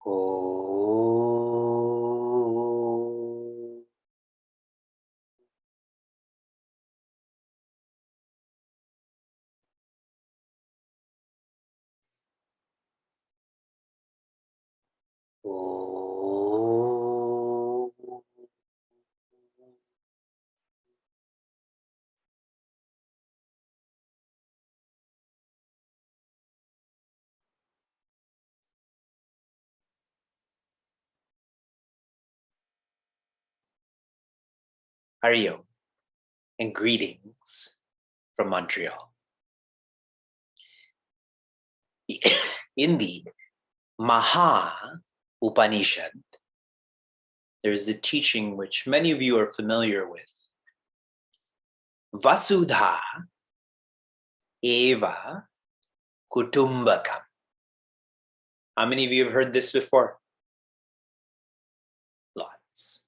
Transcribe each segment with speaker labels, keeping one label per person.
Speaker 1: Oh. Oh. Ariyo, and greetings from Montreal. Indeed, Maha Upanishad, there's a teaching which many of you are familiar with. Vasudha eva kutumbakam. How many of you have heard this before? Lots.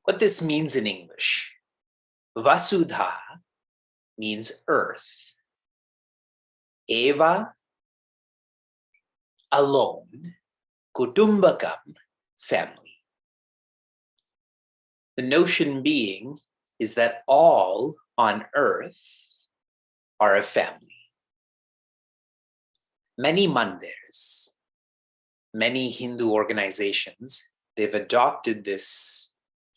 Speaker 1: What this means in English, Vasudha means earth. Eva, alone. Kutumbakam, family. The notion being is that all on earth are a family. Many mandirs, many Hindu organizations, they've adopted this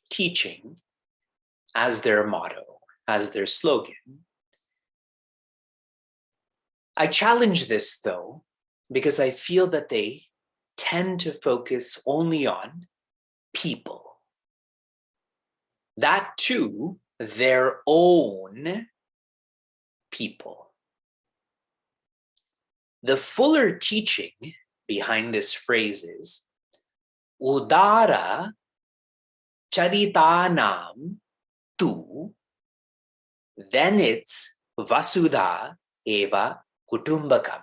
Speaker 1: teaching as their motto, as their slogan. I challenge this though, because I feel that they tend to focus only on people. That too, their own people. The fuller teaching behind this phrase is Udara Charitanam Tu, then it's Vasudha Eva Kutumbakam.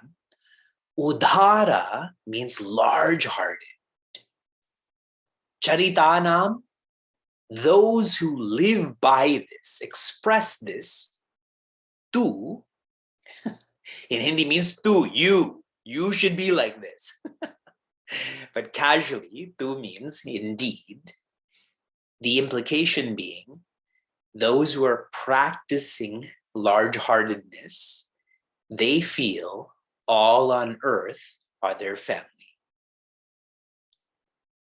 Speaker 1: Udara means large-hearted. Charitanam, those who live by this, express this, tu, in Hindi means tu, you should be like this. But casually, tu means indeed. The implication being those who are practicing large-heartedness, they feel all on earth are their family.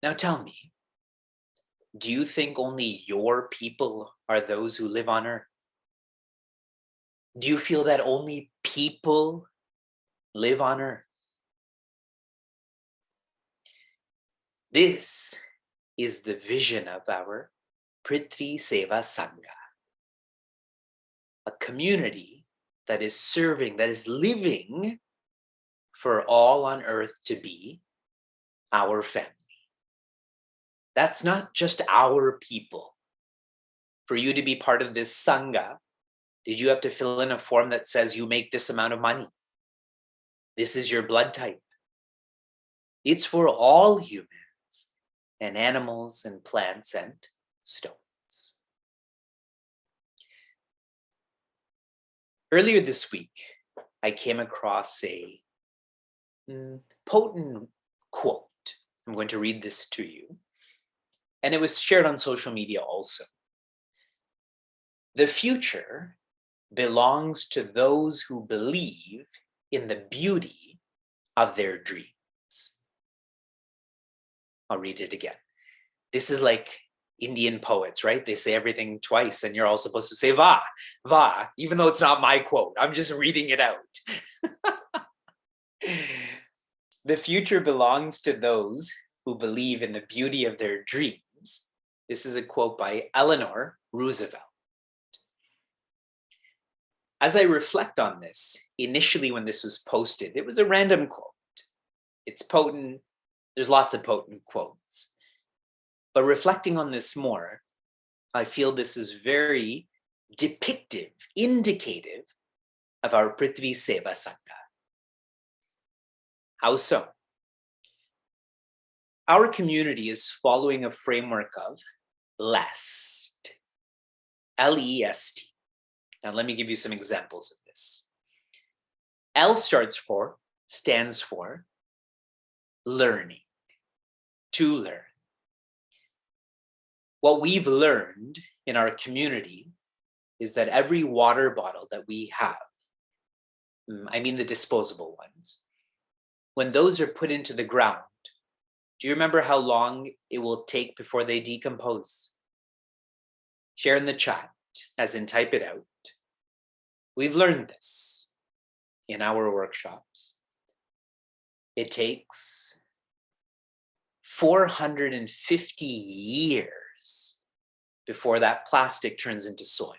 Speaker 1: Now tell me, do you think only your people are those who live on earth? Do you feel that only people live on earth? This is the vision of our Prthvi Sevasanga, a community that is serving, that is living for all on earth to be our family. That's not just our people. For you to be part of this Sangha, did you have to fill in a form that says you make this amount of money? This is your blood type. It's for all humans and animals and plants and stones. Earlier this week, I came across a potent quote. I'm going to read this to you. And it was shared on social media also. The future belongs to those who believe in the beauty of their dreams. I'll read it again. This is like Indian poets, right? They say everything twice and you're all supposed to say va, even though it's not my quote. I'm just reading it out. The future belongs to those who believe in the beauty of their dreams. This is a quote by Eleanor Roosevelt. As I reflect on this, initially when this was posted, it was a random quote. It's potent. There's lots of potent quotes. But reflecting on this more, I feel this is very depictive, indicative of our Prthvi Sevasanga. How so? Our community is following a framework of LEST, L-E-S-T. Now let me give you some examples of this. L stands for learning, to learn. What we've learned in our community is that every water bottle that we have, I mean the disposable ones, when those are put into the ground, do you remember how long it will take before they decompose? Share in the chat, as in type it out. We've learned this in our workshops. It takes 450 years before that plastic turns into soil.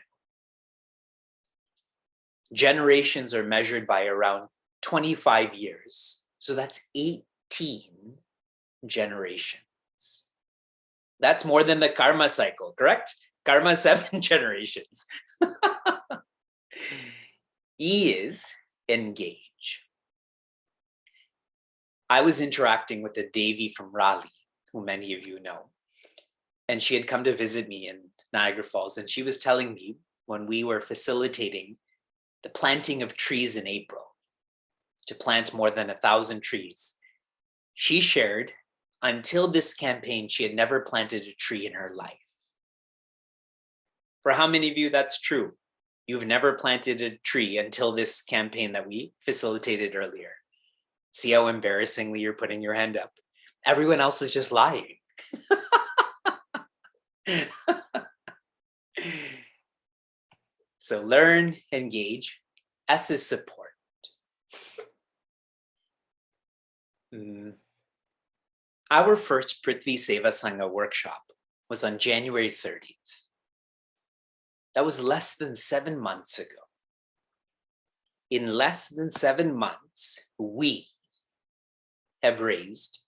Speaker 1: Generations are measured by around 25 years. So that's 18 generations. That's more than the karma cycle, correct? Karma 7 generations. E is engage. I was interacting with a Devi from Raleigh, who many of you know, and she had come to visit me in Niagara Falls, and she was telling me when we were facilitating the planting of trees in April, to plant more than 1,000 trees. She shared, until this campaign, she had never planted a tree in her life. For how many of you that's true? You've never planted a tree until this campaign that we facilitated earlier. See how embarrassingly you're putting your hand up. Everyone else is just lying. So learn, engage. S is support. Our first Prthvi Sevasanga workshop was on January 30th. That was less than 7 months ago. In less than 7 months, we have raised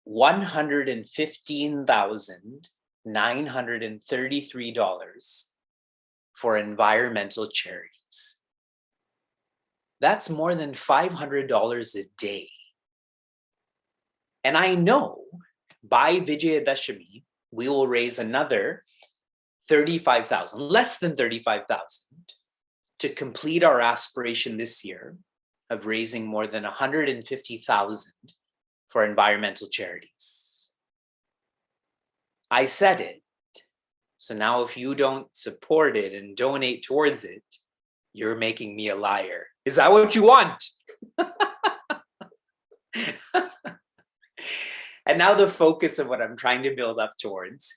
Speaker 1: $115,933 for environmental charities. That's more than $500 a day. And I know by Vijayadashami, we will raise another 35,000, less than 35,000, to complete our aspiration this year of raising more than 150,000 for environmental charities. I said it. So now if you don't support it and donate towards it, you're making me a liar. Is that what you want? And now the focus of what I'm trying to build up towards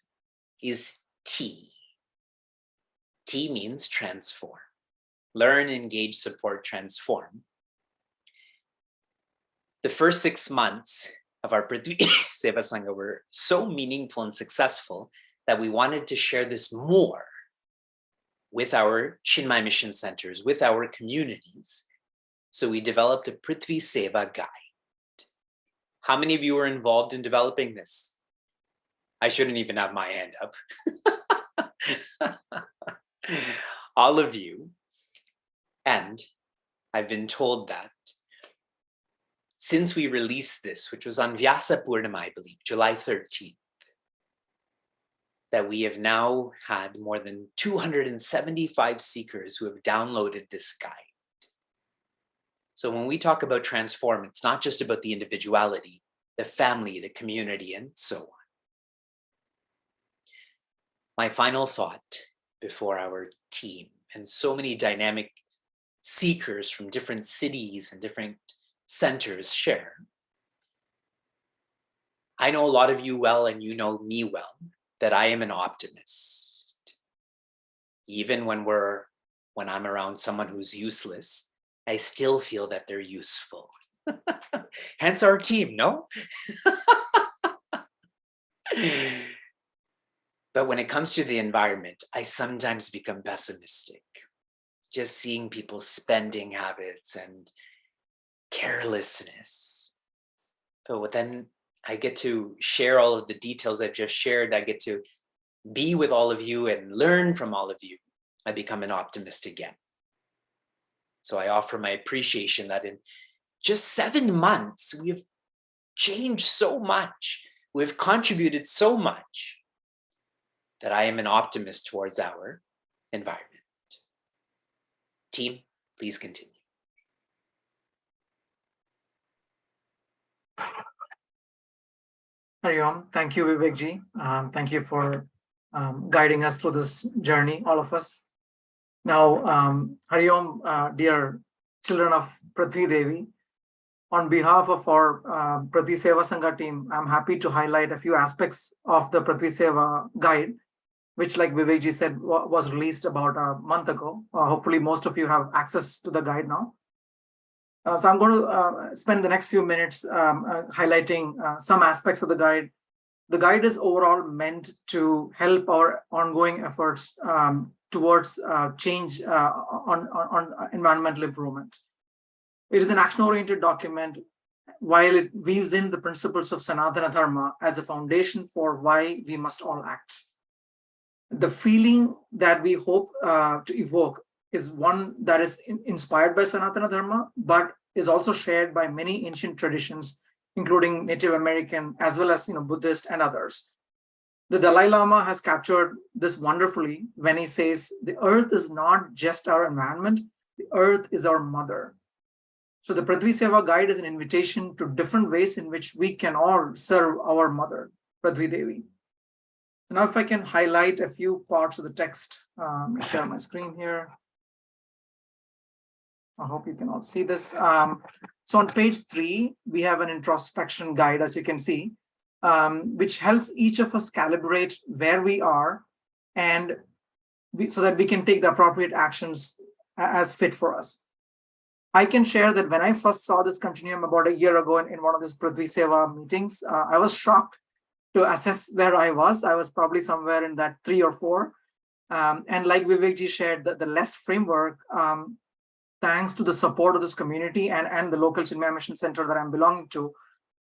Speaker 1: is T. T means transform. Learn, engage, support, transform. The first 6 months of our Prthvi Sevasanga were so meaningful and successful that we wanted to share this more with our Chinmaya mission centers, with our communities. So we developed a Prthvi Seva guide. How many of you were involved in developing this? I shouldn't even have my hand up. All of you. And I've been told that since we released this, which was on Vyasa Purnima, I believe, July 13th, that we have now had more than 275 seekers who have downloaded this guide. So when we talk about transform, it's not just about the individuality, the family, the community, and so on. My final thought before our team and so many dynamic seekers from different cities and different centers share. I know a lot of you well, and you know me well, that I am an optimist. Even when I'm around someone who's useless, I still feel that they're useful. Hence our team, no? But when it comes to the environment, I sometimes become pessimistic. Just seeing people's spending habits and carelessness. But then I get to share all of the details I've just shared. I get to be with all of you and learn from all of you. I become an optimist again. So I offer my appreciation that in just 7 months, we have changed so much. We've contributed so much that I am an optimist towards our environment. Team, please continue.
Speaker 2: Hariom, thank you, Vivekji. Thank you for guiding us through this journey, all of us. Now, Hariom, dear children of Prthvi Devi, on behalf of our Prithvi Sevasanga team, I'm happy to highlight a few aspects of the Prithvi Seva guide, which, like Vivekji said, was released about a month ago. Hopefully, most of you have access to the guide now. So I'm going to spend the next few minutes highlighting some aspects of the guide. The guide is overall meant to help our ongoing efforts towards change on environmental improvement. It is an action-oriented document, while it weaves in the principles of Sanatana Dharma as a foundation for why we must all act. The feeling that we hope to evoke is one that is inspired by Sanatana Dharma, but is also shared by many ancient traditions, including Native American, as well as Buddhist and others. The Dalai Lama has captured this wonderfully when he says, the earth is not just our environment, the earth is our mother. So the Prithvi Seva guide is an invitation to different ways in which we can all serve our mother, Prithvi Devi. Now, if I can highlight a few parts of the text, share my screen here. I hope you can all see this. So on page 3, we have an introspection guide, as you can see, which helps each of us calibrate where we are and so that we can take the appropriate actions as fit for us. I can share that when I first saw this continuum about a year ago in one of these Prithvi Seva meetings, I was shocked to assess where I was. I was probably somewhere in that 3 or 4. And like Vivekji shared, the LEST framework, thanks to the support of this community and the local Chinmaya Mission Center that I'm belonging to,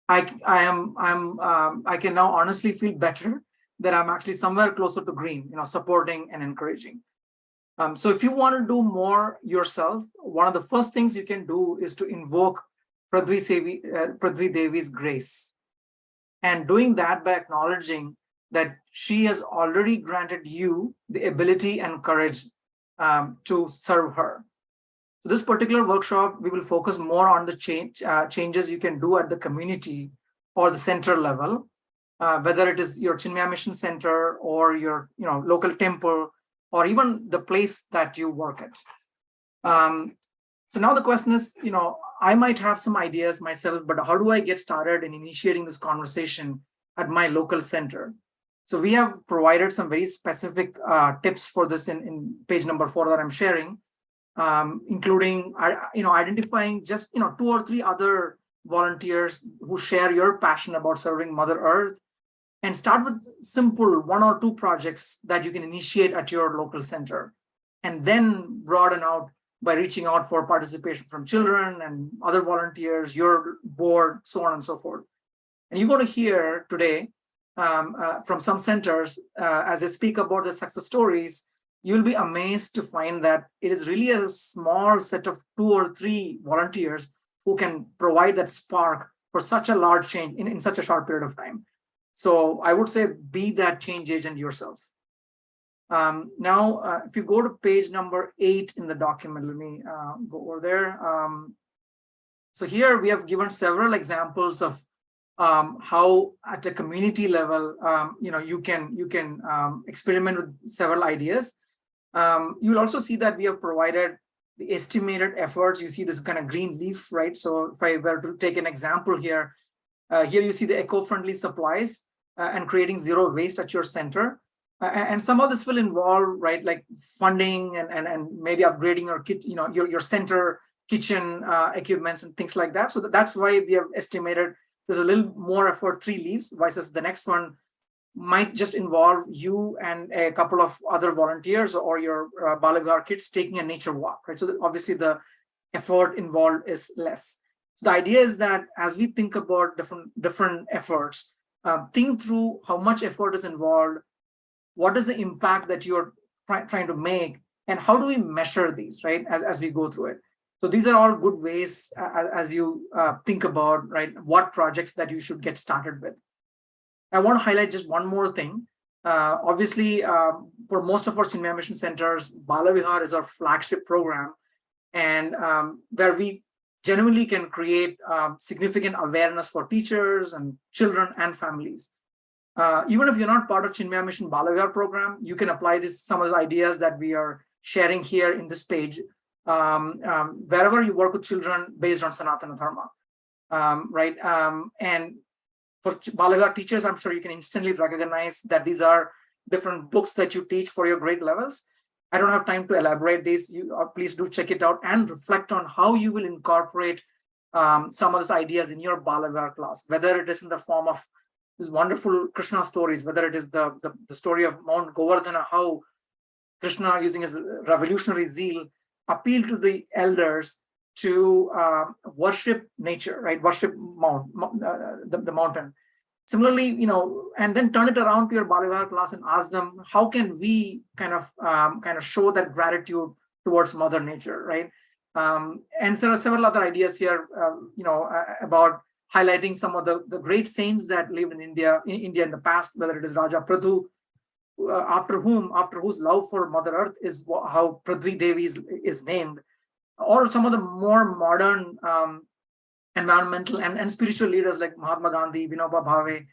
Speaker 2: I can now honestly feel better that I'm actually somewhere closer to green, supporting and encouraging. So if you want to do more yourself, one of the first things you can do is to invoke Prithvi Devi's grace. And doing that by acknowledging that she has already granted you the ability and courage to serve her. So this particular workshop, we will focus more on the changes you can do at the community or the center level, whether it is your Chinmaya Mission Center or your local temple, or even the place that you work at. So now the question is, I might have some ideas myself, but how do I get started in initiating this conversation at my local center? So we have provided some very specific tips for this in page number 4 that I'm sharing, including identifying just 2 or 3 other volunteers who share your passion about serving Mother Earth, and start with simple 1 or 2 projects that you can initiate at your local center, and then broaden out by reaching out for participation from children and other volunteers, your board, so on and so forth. And you're going to hear today from some centers, as I speak about the success stories, you'll be amazed to find that it is really a small set of 2 or 3 volunteers who can provide that spark for such a large change in such a short period of time. So I would say be that change agent yourself. Now, if you go to page number 8 in the document, let me go over there. So here we have given several examples of how at a community level, you can experiment with several ideas. You'll also see that we have provided the estimated efforts. You see this kind of green leaf, right? So if I were to take an example here, here you see the eco-friendly supplies and creating zero waste at your center. And some of this will involve, right, like funding and maybe upgrading your center kitchen equipments and things like that. So that's why we have estimated there's a little more effort, 3 leaves, versus the next one might just involve you and a couple of other volunteers or your Balavigar kids taking a nature walk, right? So obviously the effort involved is less. So the idea is that as we think about different efforts, think through how much effort is involved, what is the impact that you're trying to make, and how do we measure these, right, as we go through it. So these are all good ways as you think about, right, what projects that you should get started with. I want to highlight just one more thing. Obviously, for most of our Chinmaya Mission Centers, Balavihar is our flagship program, and where we genuinely can create significant awareness for teachers and children and families. Even if you're not part of Chinmaya Mission Balavihaar program, you can apply some of the ideas that we are sharing here in this page wherever you work with children based on Sanatana Dharma, right? And for Balavihaar teachers, I'm sure you can instantly recognize that these are different books that you teach for your grade levels. I don't have time to elaborate these. Please do check it out and reflect on how you will incorporate some of these ideas in your Balavihaar class, whether it is in the form of these wonderful Krishna stories, whether it is the story of Mount Govardhana, how Krishna, using his revolutionary zeal, appealed to the elders to worship nature, right? Worship the mountain. Similarly, and then turn it around to your Balavihaar class and ask them, how can we kind of show that gratitude towards Mother Nature, right? And there are several other ideas here, about highlighting some of the great saints that lived in India in the past, whether it is Raja Prthvi, after whose love for Mother Earth is how Prthvi Devi is named, or some of the more modern environmental and spiritual leaders like Mahatma Gandhi, Vinoba Bhave.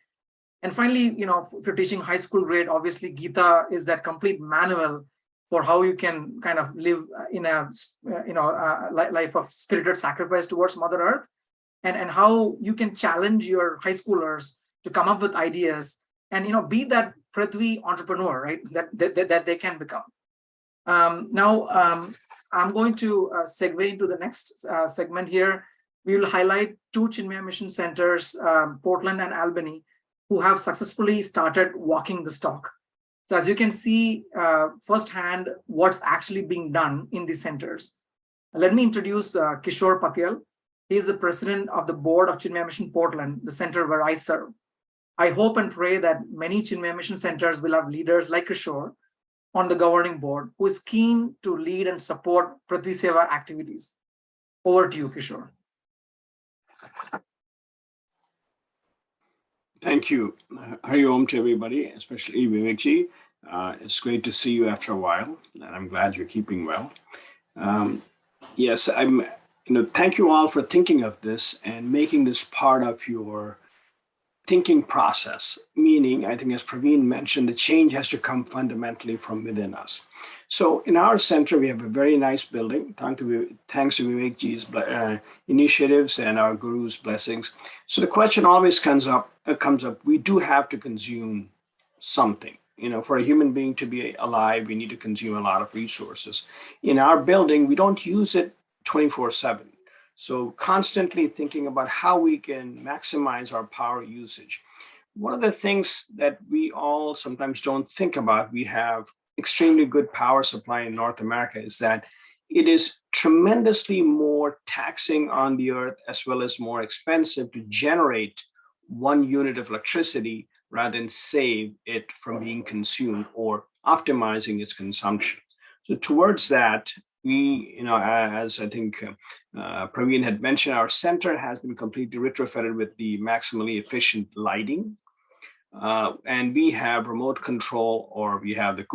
Speaker 2: And finally, if you're teaching high school grade, obviously Gita is that complete manual for how you can kind of live in a life of spirited sacrifice towards Mother Earth, and how you can challenge your high schoolers to come up with ideas and be that Prthvi entrepreneur, right? That they can become. Now I'm going to segue into the next segment here. We will highlight two Chinmaya Mission centers, Portland and Albany, who have successfully started walking the talk. So as you can see firsthand what's actually being done in these centers. Let me introduce Kishore Patel. He is the president of the board of Chinmaya Mission Portland, the center where I serve. I hope and pray that many Chinmaya Mission centers will have leaders like Kishore on the governing board who is keen to lead and support Prithvi Seva activities. Over to you, Kishore.
Speaker 3: Thank you. Hari Om to everybody, especially Vivekji. It's great to see you after a while, and I'm glad you're keeping well. Yes, thank you all for thinking of this and making this part of your thinking process, meaning, I think as Praveen mentioned, the change has to come fundamentally from within us. So in our center, we have a very nice building, thanks to Vivekji's initiatives and our guru's blessings. So the question always comes up, we do have to consume something. For a human being to be alive, we need to consume a lot of resources. In our building, we don't use it 24/7. So constantly thinking about how we can maximize our power usage. One of the things that we all sometimes don't think about, we have extremely good power supply in North America, is that it is tremendously more taxing on the earth as well as more expensive to generate 1 unit of electricity rather than save it from being consumed or optimizing its consumption. So towards that, we, as I think Praveen had mentioned, our center has been completely retrofitted with the maximally efficient lighting. And we have remote control, or we have the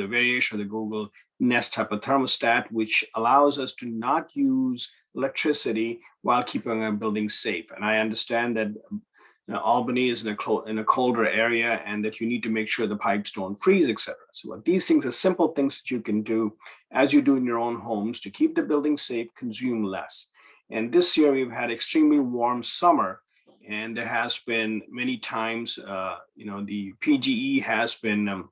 Speaker 3: variation of the Google Nest type of thermostat, which allows us to not use electricity while keeping our building safe. And I understand that Albany is in a colder area and that you need to make sure the pipes don't freeze, etc. So these things are simple things that you can do as you do in your own homes to keep the building safe, consume less. And this year we've had extremely warm summer, and there has been many times, the PGE has been,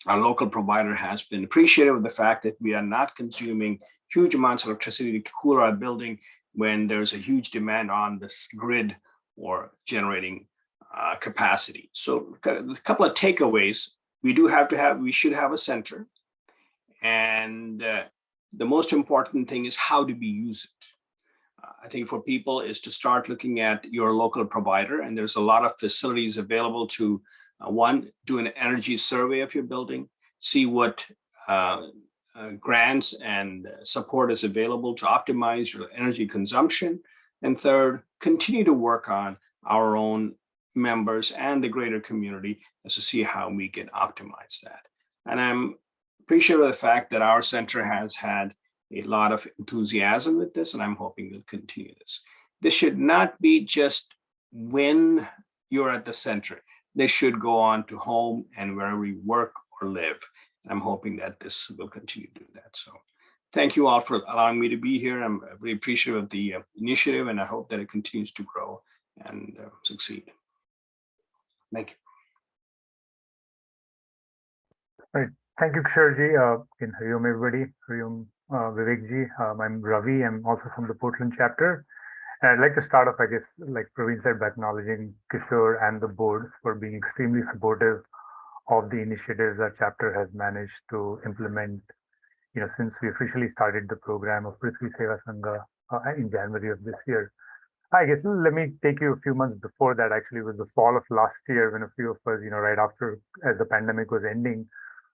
Speaker 3: our local provider has been appreciative of the fact that we are not consuming huge amounts of electricity to cool our building when there's a huge demand on this grid or generating capacity. So a couple of takeaways. We should have a center. And the most important thing is how do we use it? I think for people is to start looking at your local provider, and there's a lot of facilities available to, one, do an energy survey of your building, see what grants and support is available to optimize your energy consumption. And third, continue to work on our own members and the greater community as to see how we can optimize that. And I'm appreciative of the fact that our center has had a lot of enthusiasm with this, and I'm hoping we'll continue this. This should not be just when you're at the center. This should go on to home and wherever you work or live. I'm hoping that this will continue to do that. So thank you all for allowing me to be here. I'm very appreciative of the initiative, and I hope that it continues to grow and succeed. Thank you.
Speaker 4: Right. Thank you, Kishorji. Hariom, everybody. Hariom, Vivekji. I'm Ravi. I'm also from the Portland chapter. And I'd like to start off, I guess, like Praveen said, by acknowledging Kishore and the board for being extremely supportive of the initiatives our chapter has managed to implement, since we officially started the program of Prthvi Sevasanga in January of this year. I guess let me take you a few months before that. Actually, it was the fall of last year when a few of us, right after as the pandemic was ending,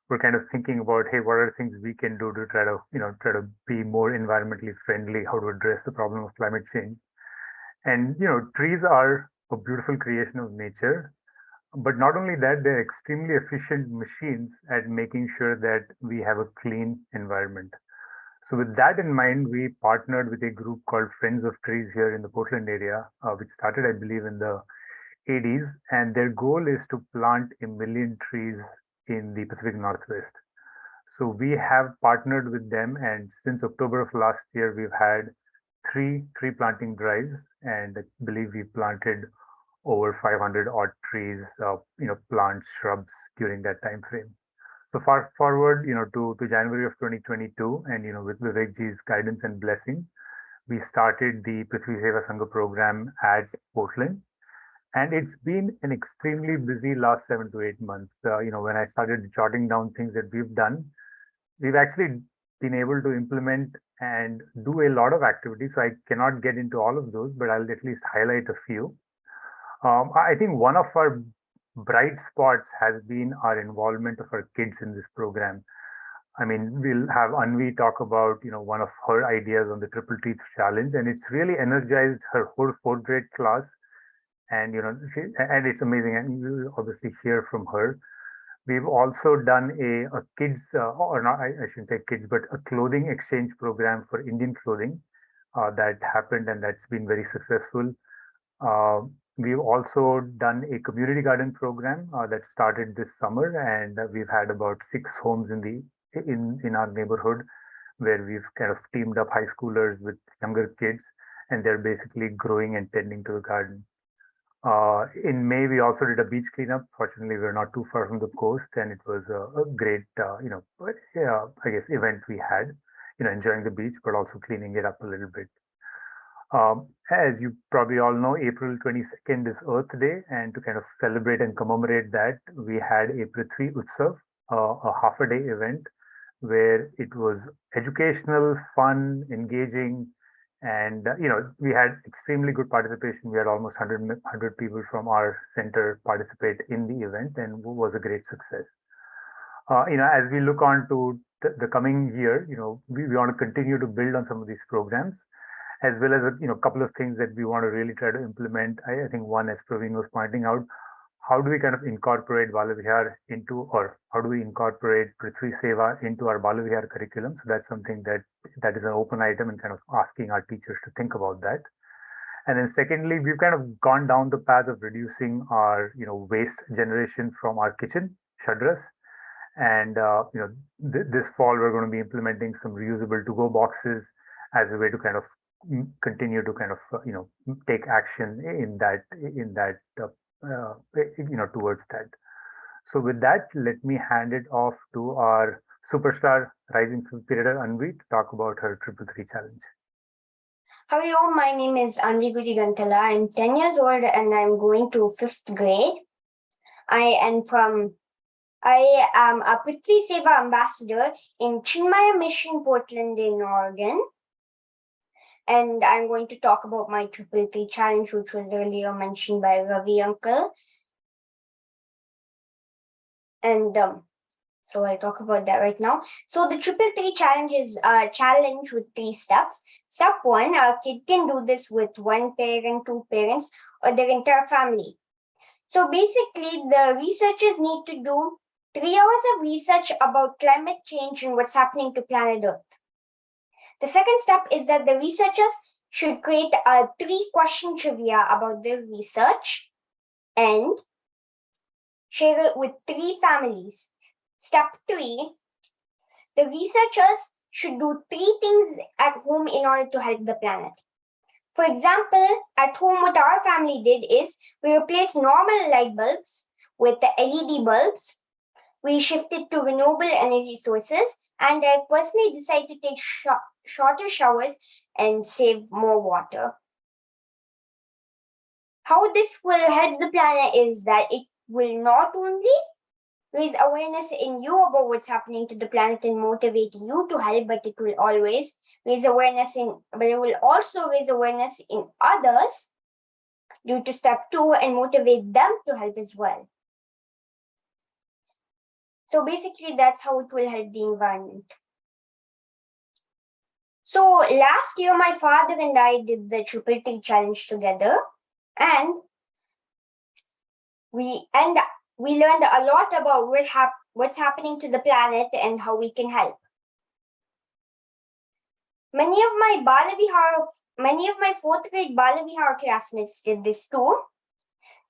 Speaker 4: we're kind of thinking about, hey, what are things we can do to try to be more environmentally friendly, how to address the problem of climate change. And trees are a beautiful creation of nature, but not only that, they're extremely efficient machines at making sure that we have a clean environment. So with that in mind, we partnered with a group called Friends of Trees here in the Portland area, which started, I believe, in the 80s. And their goal is to plant 1 million trees in the Pacific Northwest. So we have partnered with them. And since October of last year, we've had 3 tree planting drives. And I believe we planted over 500 odd trees, plants, shrubs during that time frame. So far forward, to January of 2022, and with Vivekji's guidance and blessing, we started the Prthvi Sevasanga program at Portland, and it's been an extremely busy last 7 to 8 months. When I started jotting down things that we've done, we've actually been able to implement and do a lot of activities. So I cannot get into all of those, but I'll at least highlight a few. I think one of our bright spots has been our involvement of our kids in this program. I mean, we'll have Anvi talk about, one of her ideas on the Triple Teeth Challenge, and it's really energized her whole 4th grade class. And, and it's amazing. And you'll obviously hear from her. We've also done a kids, or not, I shouldn't say kids, but a clothing exchange program for Indian clothing that happened, and that's been very successful. We've also done a community garden program that started this summer, and we've had about 6 homes in our neighborhood where we've kind of teamed up high schoolers with younger kids, and they're basically growing and tending to the garden. In May, we also did a beach cleanup. Fortunately, we're not too far from the coast, and it was a great, I guess, event we had, enjoying the beach, but also cleaning it up a little bit. As you probably all know, April 22nd is Earth Day, and to kind of celebrate and commemorate that, we had a Prithvi Utsav, a half-a-day event where it was educational, fun, engaging, and we had extremely good participation. We had almost 100 people from our center participate in the event, and it was a great success. As we look on to the coming year, we want to continue to build on some of these programs, as well as a couple of things that we want to really try to implement. I think one, as Praveen was pointing out, how do we kind of incorporate Bala Vihar into, or how do we incorporate Prithvi Seva into our Bala Vihar curriculum? So that's something that is an open item, and kind of asking our teachers to think about that. And then secondly, we've kind of gone down the path of reducing our waste generation from our kitchen shadras. And this fall we're going to be implementing some reusable to-go boxes as a way to kind of continue to kind of take action in that towards that. So with that, let me hand it off to our superstar rising spirited Anvi to talk about her 333 challenge.
Speaker 5: Hello, my name is Anvi Gantala. I'm 10 years old and I'm going to 5th grade. I am a Prithvi Seva ambassador in Chinmaya Mission, Portland in Oregon. And I'm going to talk about my 333 challenge, which was earlier mentioned by Ravi Uncle. And so I'll talk about that right now. So the 333 challenge is a challenge with 3 steps. Step 1, a kid can do this with 1 parent, 2 parents, or their entire family. So basically, the researchers need to do 3 hours of research about climate change and what's happening to planet Earth. The second step is that the researchers should create a 3-question trivia about their research and share it with 3 families. Step 3, the researchers should do 3 things at home in order to help the planet. For example, at home, what our family did is we replaced normal light bulbs with the LED bulbs. We shifted to renewable energy sources, and I personally decided to take shorter showers and save more water. How this will help the planet is that it will not only raise awareness in you about what's happening to the planet and motivate you to help, but it will always raise awareness but it will also raise awareness in others due to step 2 and motivate them to help as well. So basically, that's how it will help the environment. So last year, my father and I did the Triple T challenge together, and we learned a lot about what's happening to the planet and how we can help. Many of my 4th grade Balavihar classmates did this too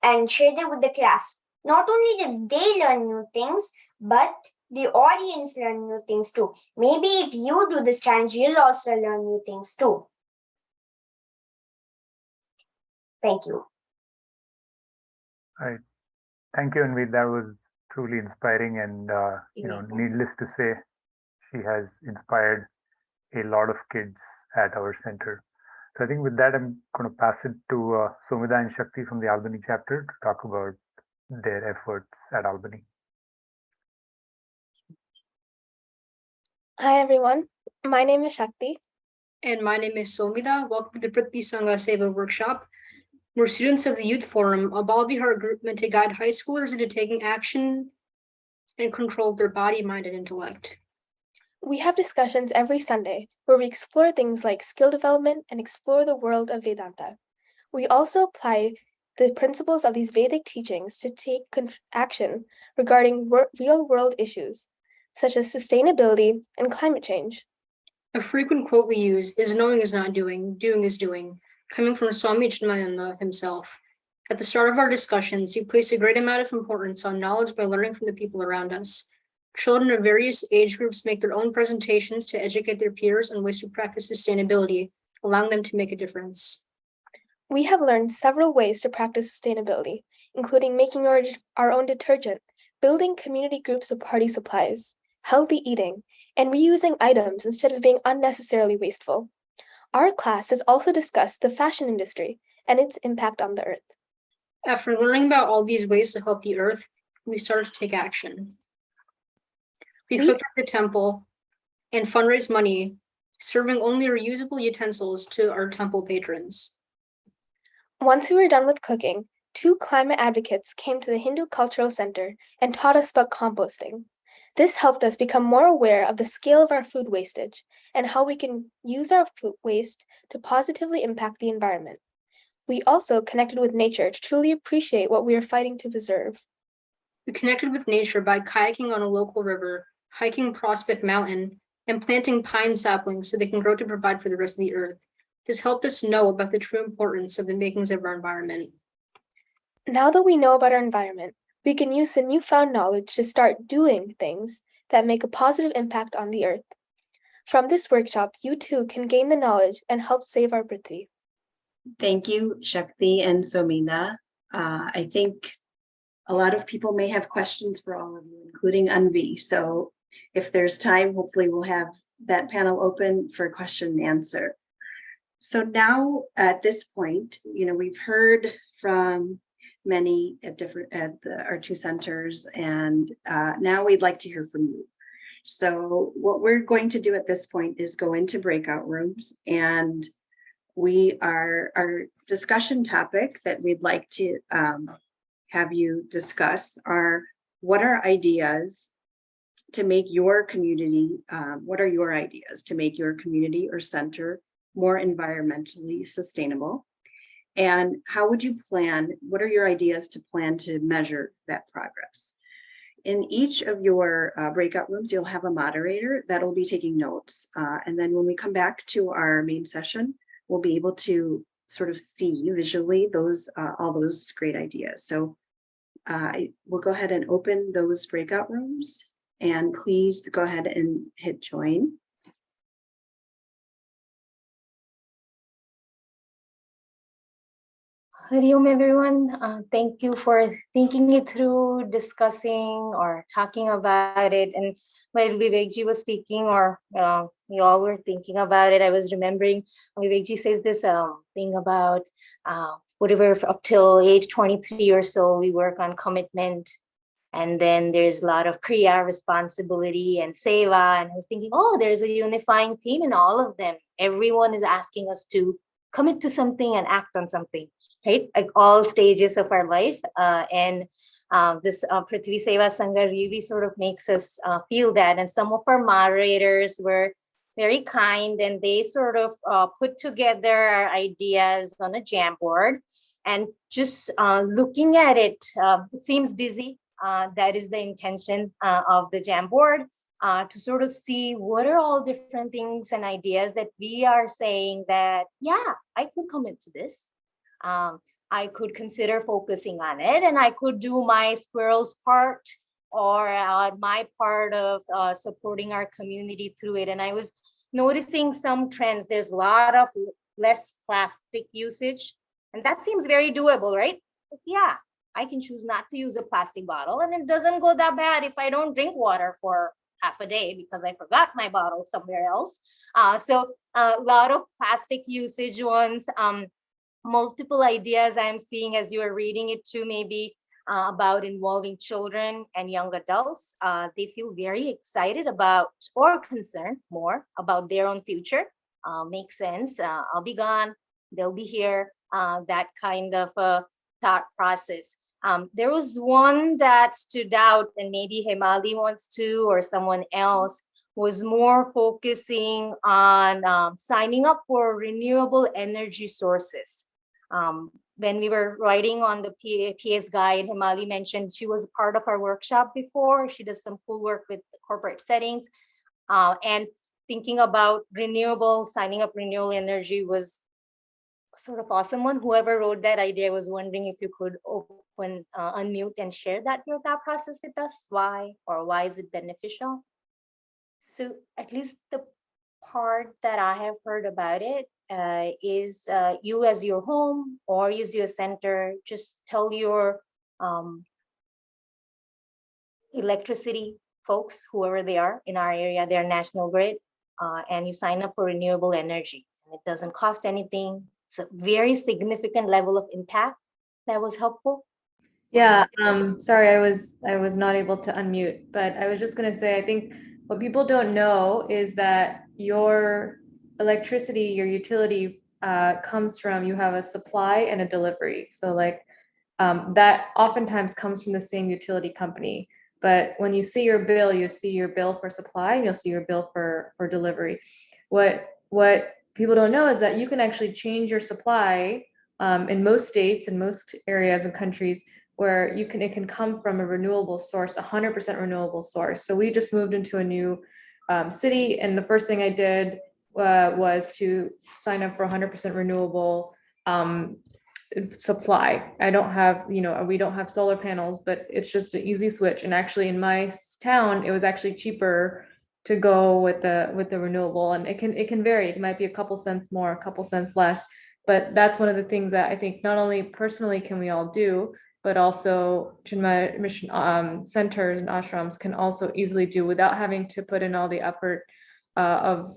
Speaker 5: and shared it with the class. Not only did they learn new things, but the audience learn new things too. Maybe if you do this challenge, you'll also learn new things too. Thank you.
Speaker 4: All right. Thank you, Anvi. That was truly inspiring, and needless to say, she has inspired a lot of kids at our center. So I think with that, I'm going to pass it to Somida and Shakti from the Albany chapter to talk about their efforts at Albany.
Speaker 6: Hi everyone, my name is Shakti.
Speaker 7: And my name is Somida. Welcome to the Prthvi Seva workshop. We're students of the Youth Forum, a Balavihar group meant to guide high schoolers into taking action and control their body, mind, and intellect.
Speaker 6: We have discussions every Sunday where we explore things like skill development and explore the world of Vedanta. We also apply the principles of these Vedic teachings to take action regarding real-world issues, such as sustainability and climate change.
Speaker 7: A frequent quote we use is knowing is not doing, doing is doing, coming from Swami Chinmaya himself. At the start of our discussions, he placed a great amount of importance on knowledge by learning from the people around us. Children of various age groups make their own presentations to educate their peers on ways to practice sustainability, allowing them to make a difference.
Speaker 6: We have learned several ways to practice sustainability, including making our own detergent, building community groups of party supplies, healthy eating, and reusing items instead of being unnecessarily wasteful. Our class has also discussed the fashion industry and its impact on the earth.
Speaker 7: After learning about all these ways to help the earth, we started to take action. We cooked at the temple and fundraised money, serving only reusable utensils to our temple patrons.
Speaker 6: Once we were done with cooking, 2 climate advocates came to the Hindu Cultural Center and taught us about composting. This helped us become more aware of the scale of our food wastage and how we can use our food waste to positively impact the environment. We also connected with nature to truly appreciate what we are fighting to preserve.
Speaker 7: We connected with nature by kayaking on a local river, hiking Prospect Mountain, and planting pine saplings so they can grow to provide for the rest of the earth. This helped us know about the true importance of the makings of our environment.
Speaker 6: Now that we know about our environment, we can use the newfound knowledge to start doing things that make a positive impact on the earth. From this workshop, you too can gain the knowledge and help save our Prthvi.
Speaker 8: Thank you, Shakti and Somina. I think a lot of people may have questions for all of you, including Anvi. So if there's time, hopefully we'll have that panel open for question and answer. So now at this point, we've heard from many at our 2 centers, and now we'd like to hear from you. So what we're going to do at this point is go into breakout rooms, and our discussion topic that we'd like to have you discuss are what are ideas to make your community, what are your ideas to make your community or center more environmentally sustainable? And how would you plan, what are your ideas to plan to measure that progress? in each of your breakout rooms, you'll have a moderator that'll be taking notes. And then when we come back to our main session, we'll be able to sort of see visually those all those great ideas. So we'll go ahead and open those breakout rooms, and please go ahead and hit join.
Speaker 9: Hari Om, everyone. Thank you for thinking it through, discussing or talking about it. And while Vivekji was speaking, or we all were thinking about it, I was remembering Vivekji says this thing about whatever up till age 23 or so, we work on commitment. And then there's a lot of Kriya, responsibility, and Seva. And I was thinking, oh, there's a unifying theme in all of them. Everyone is asking us to commit to something and act on something. Right, like all stages of our life, and this Prthvi Sevasanga really sort of makes us feel that. And some of our moderators were very kind, and they sort of put together our ideas on a Jamboard. And just looking at it, it seems busy. That is the intention of the Jamboard, to sort of see what are all different things and ideas that we are saying that, yeah, I could commit to this. I could consider focusing on it, and I could do my squirrel's part, or my part of supporting our community through it. And I was noticing some trends. There's a lot of less plastic usage, and that seems very doable, right? But yeah, I can choose not to use a plastic bottle, and it doesn't go that bad if I don't drink water for half a day because I forgot my bottle somewhere else. So a lot of plastic usage ones. Multiple ideas I'm seeing as you are reading it too, maybe about involving children and young adults. They feel very excited about or concerned more about their own future. Makes sense. I'll be gone, they'll be here. That kind of thought process. There was one that stood out, and maybe Himali wants to, or someone else, was more focusing on signing up for renewable energy sources. When we were writing on the PS guide, Himali mentioned she was a part of our workshop before. She does some cool work with corporate settings, and thinking about signing up renewable energy was sort of awesome one. Whoever wrote that idea, was wondering if you could unmute and share your thought process with us. Why is it beneficial? So at least the part that I have heard about it is you as your home or use your center, just tell your electricity folks, whoever they are in our area, their national grid, and you sign up for renewable energy. And it doesn't cost anything. It's a very significant level of impact. That was helpful.
Speaker 10: Yeah, sorry, I was not able to unmute, but I was just gonna say, I think what people don't know is that your electricity, your utility comes from, you have a supply and a delivery. So like that oftentimes comes from the same utility company. But when you see your bill, you see your bill for supply and you'll see your bill for delivery. What people don't know is that you can actually change your supply in most states, in most areas and countries, where it can come from a renewable source, 100% renewable source. So we just moved into a new city, and the first thing I did was to sign up for 100% renewable supply. I don't have, we don't have solar panels, but it's just an easy switch. And actually in my town, it was actually cheaper to go with the renewable, and it can vary. It might be a couple cents more, a couple cents less, but that's one of the things that I think not only personally can we all do, but also Chinmaya mission centers and ashrams can also easily do without having to put in all the effort of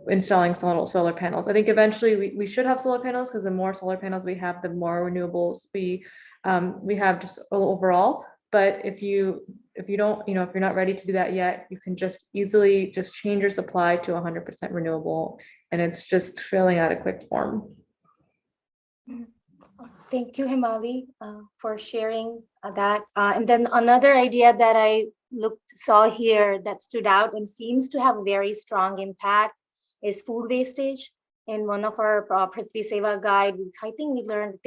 Speaker 10: installing solar panels. I think eventually we should have solar panels, because the more solar panels we have, the more renewables we have just overall. But if you don't, if you're not ready to do that yet, you can just easily just change your supply to 100% renewable, and it's just filling out a quick form.
Speaker 9: Thank you, Himali, for sharing that. And then another idea that I saw here that stood out and seems to have a very strong impact is food wastage. In one of our Prthvi Seva guide, I think we learned,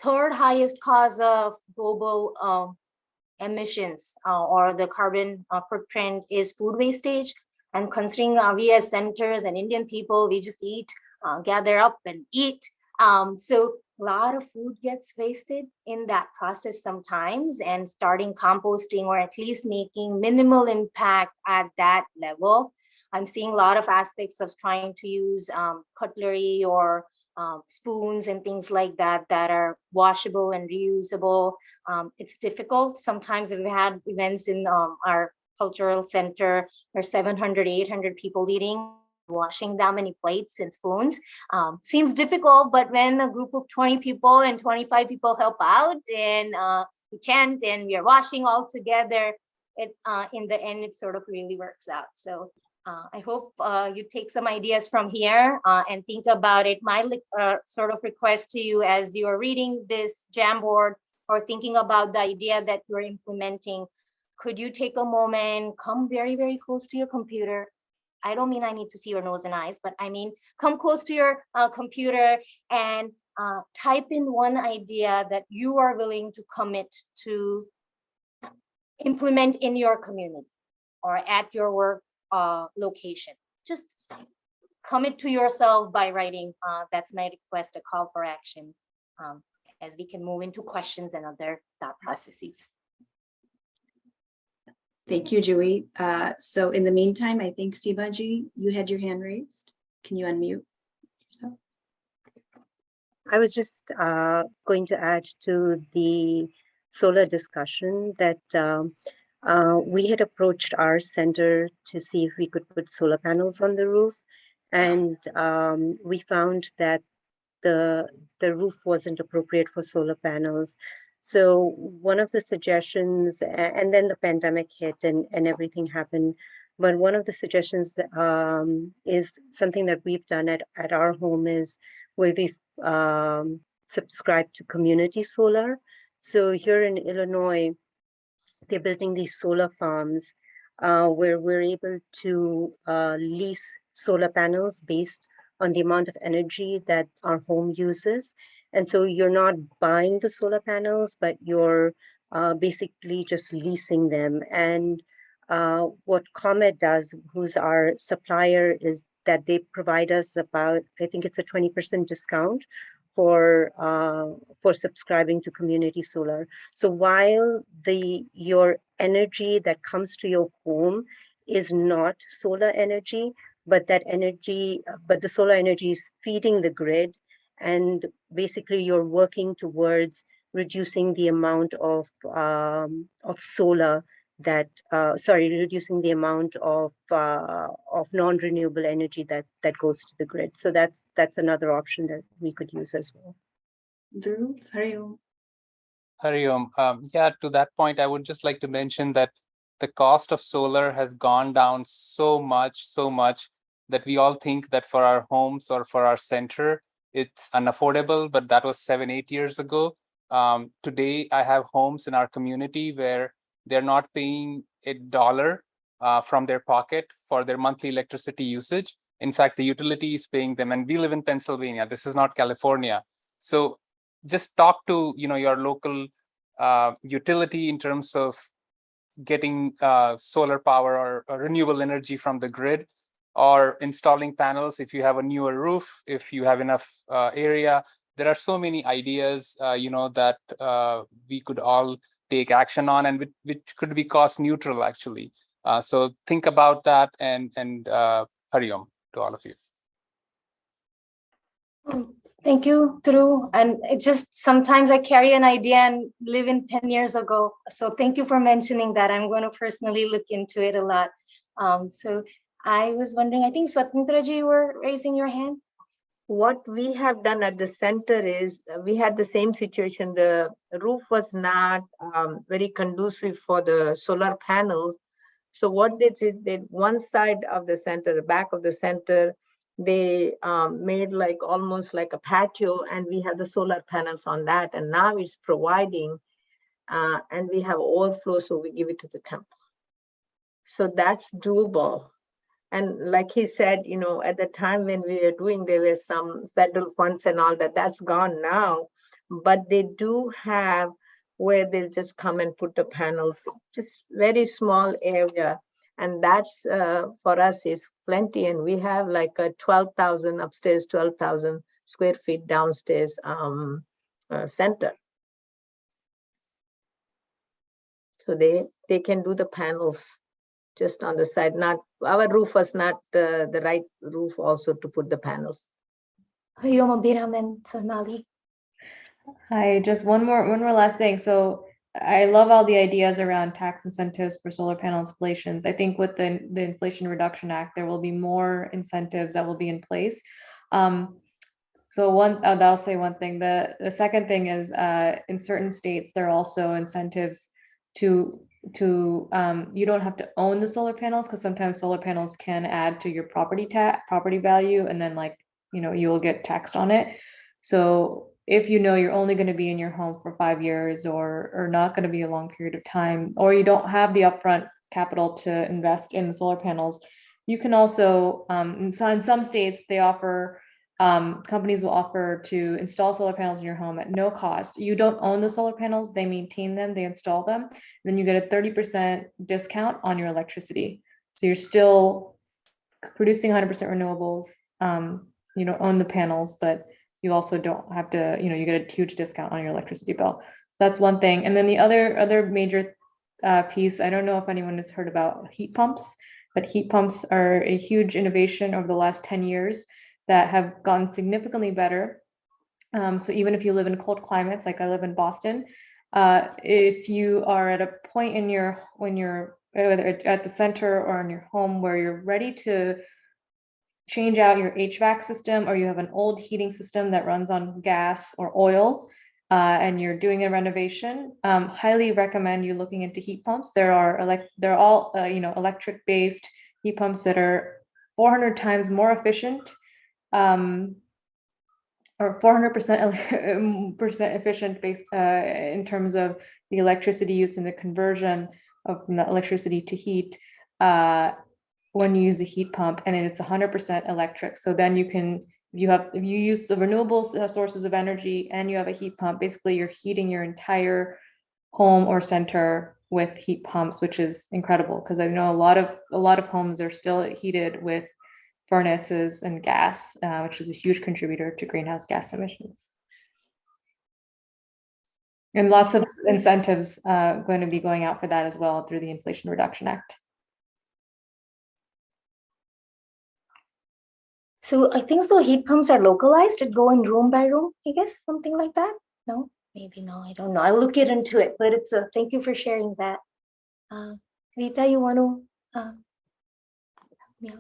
Speaker 9: third highest cause of global emissions or the carbon footprint is food wastage. And considering we as centers and Indian people, we just eat, gather up and eat. So a lot of food gets wasted in that process sometimes, and starting composting or at least making minimal impact at that level. I'm seeing a lot of aspects of trying to use cutlery or spoons and things like that that are washable and reusable. It's difficult. Sometimes we've had events in our cultural center where 700, 800 people eating, washing that many plates and spoons. Seems difficult, but when a group of 20 people and 25 people help out and we chant and we are washing all together, it in the end, it sort of really works out. So I hope you take some ideas from here and think about it. My sort of request to you as you are reading this Jamboard or thinking about the idea that you're implementing, could you take a moment, come very, very close to your computer? I don't mean I need to see your nose and eyes, but I mean, come close to your computer and type in one idea that you are willing to commit to implement in your community or at your work location. Just commit to yourself by writing. That's my request, a call for action, as we can move into questions and other thought processes.
Speaker 8: Thank you, Joey. So in the meantime, I think Sibaji, you had your hand raised. Can you unmute yourself?
Speaker 11: I was just going to add to the solar discussion that we had approached our center to see if we could put solar panels on the roof. And we found that the roof wasn't appropriate for solar panels. So one of the suggestions, and then the pandemic hit and everything happened, but one of the suggestions is something that we've done at our home is where we've subscribed to community solar. So here in Illinois, they're building these solar farms where we're able to lease solar panels based on the amount of energy that our home uses. And so you're not buying the solar panels, but you're basically just leasing them. And what ComEd does, who's our supplier, is that they provide us about, I think it's a 20% discount for subscribing to community solar. So while your energy that comes to your home is not solar energy, but the solar energy is feeding the grid, and basically you're working towards reducing the amount of solar that reducing the amount of non-renewable energy that goes to the grid. So that's another option that we could use as well.
Speaker 8: Dhruv, Hariom.
Speaker 12: Hariom. Yeah, to that point, I would just like to mention that the cost of solar has gone down so much that we all think that for our homes or for our center, it's unaffordable, but that was 7-8 years ago. Today, I have homes in our community where they're not paying $1 from their pocket for their monthly electricity usage. In fact, the utility is paying them, and we live in Pennsylvania. This is not California. So just talk to your local utility in terms of getting solar power or renewable energy from the grid, or installing panels if you have a newer roof, if you have enough area. There are so many ideas, that we could all take action on, and which could be cost neutral actually. So think about that, and Hariom to all of you.
Speaker 9: Thank you, Dhruv. And it just sometimes I carry an idea and live in 10 years ago. So thank you for mentioning that. I'm going to personally look into it a lot. So I was wondering, I think Swatantraji, you were raising your hand.
Speaker 13: What we have done at the center is we had the same situation. The roof was not very conducive for the solar panels. So what they did, one side of the center, the back of the center, they made almost like a patio, and we have the solar panels on that. And now it's providing, and we have overflow, so we give it to the temple. So that's doable. And like he said, at the time when we were doing, there were some federal funds and all that. That's gone now. But they do have where they'll just come and put the panels, just very small area. And that's for us is plenty. And we have like a 12,000 upstairs, 12,000 square feet downstairs center. So they can do the panels just on the side. Not our roof was not the right roof also to put the panels.
Speaker 9: Hari Om Abhiram and Sonali.
Speaker 10: Hi, just one more last thing. So I love all the ideas around tax incentives for solar panel installations. I think with the Inflation Reduction Act, there will be more incentives that will be in place. So I'll say one thing. The second thing is in certain states, there are also incentives to you don't have to own the solar panels, because sometimes solar panels can add to your property value, and then you'll get taxed on it. So if you know you're only going to be in your home for 5 years or not going to be a long period of time, or you don't have the upfront capital to invest in solar panels, you can also, in some states, they offer, companies will offer to install solar panels in your home at no cost. You don't own the solar panels, they maintain them, they install them. Then you get a 30% discount on your electricity. So you're still producing 100% renewables. You don't own the panels, but you also don't have to, you get a huge discount on your electricity bill. That's one thing. And then the other major piece, I don't know if anyone has heard about heat pumps, but heat pumps are a huge innovation over the last 10 years that have gotten significantly better. So even if you live in cold climates, like I live in Boston, if you are at a point in when you're whether at the center or in your home where you're ready to change out your HVAC system, or you have an old heating system that runs on gas or oil, and you're doing a renovation, highly recommend you looking into heat pumps. They're all electric based heat pumps that are 400 times more efficient, or 400% efficient based in terms of the electricity use and the conversion of electricity to heat when you use a heat pump, and it's 100% electric. So then if you use the renewable sources of energy and you have a heat pump, basically you're heating your entire home or center with heat pumps, which is incredible, because I know a lot of homes are still heated with furnaces and gas, which is a huge contributor to greenhouse gas emissions. And lots of incentives going to be going out for that as well through the Inflation Reduction Act.
Speaker 9: So I think the heat pumps are localized. It go in room by room, I guess, something like that. No, maybe no, I don't know. I'll look into it, but it's a thank you for sharing that. Rita, you want to? Yeah.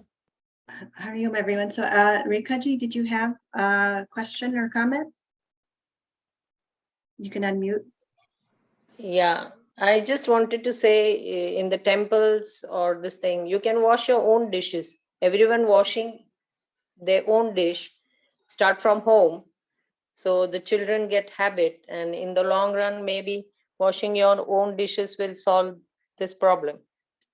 Speaker 8: Hari Om, everyone. So Rekhaji, did you have a question or comment? You can unmute.
Speaker 14: Yeah, I just wanted to say in the temples or this thing, you can wash your own dishes. Everyone washing their own dish, start from home. So the children get habit, and in the long run, maybe washing your own dishes will solve this problem.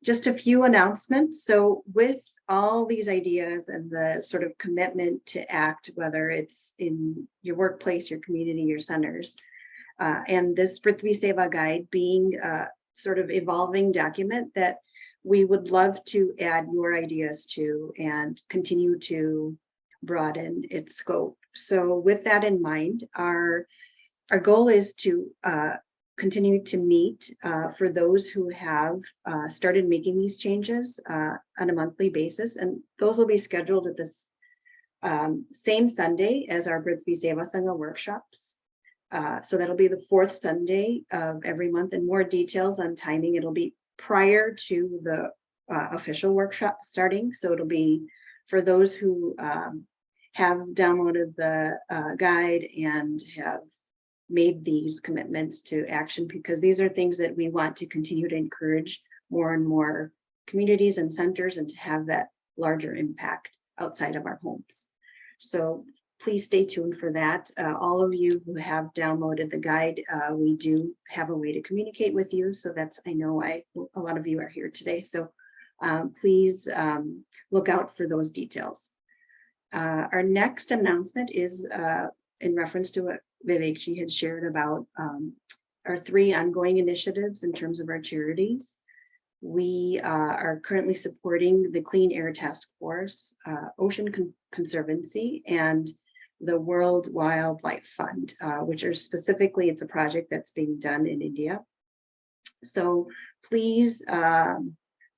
Speaker 8: Just a few announcements. So with all these ideas and the sort of commitment to act, whether it's in your workplace, your community, your centers, and this Prthvi Seva guide being a sort of evolving document that we would love to add your ideas to and continue to broaden its scope. So with that in mind, our goal is to continue to meet for those who have started making these changes on a monthly basis. And those will be scheduled at this same Sunday as our Prthvi Sevasanga workshops. So that'll be the fourth Sunday of every month, and more details on timing. It'll be prior to the official workshop starting. So it'll be for those who have downloaded the guide and have made these commitments to action, because these are things that we want to continue to encourage more and more communities and centers, and to have that larger impact outside of our homes. So please stay tuned for that. All of you who have downloaded the guide, we do have a way to communicate with you. So that's, I know a lot of you are here today. So please look out for those details. Our next announcement is in reference to what Vivekji had shared about our 3 ongoing initiatives in terms of our charities. We are currently supporting the Clean Air Task Force, Ocean Conservancy, and the World Wildlife Fund, which are specifically, it's a project that's being done in India. So please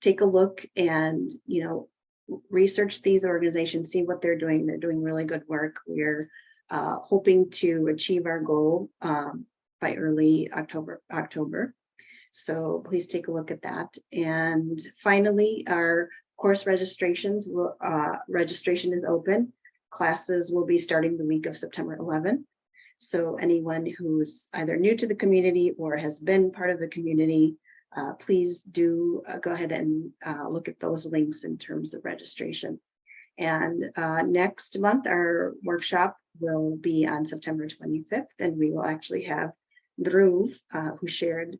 Speaker 8: take a look and, research these organizations, see what they're doing. They're doing really good work. We're hoping to achieve our goal by early October. So please take a look at that. And finally, our course registration is open. Classes will be starting the week of September 11th. So anyone who's either new to the community or has been part of the community, please do go ahead and look at those links in terms of registration. And next month, our workshop will be on September 25th, and we will actually have Dhruv, who shared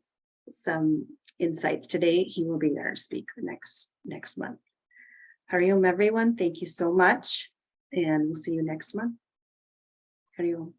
Speaker 8: some insights today. He will be our speaker next month. Hari Om, everyone. Thank you so much, and we'll see you next month. Hari Om.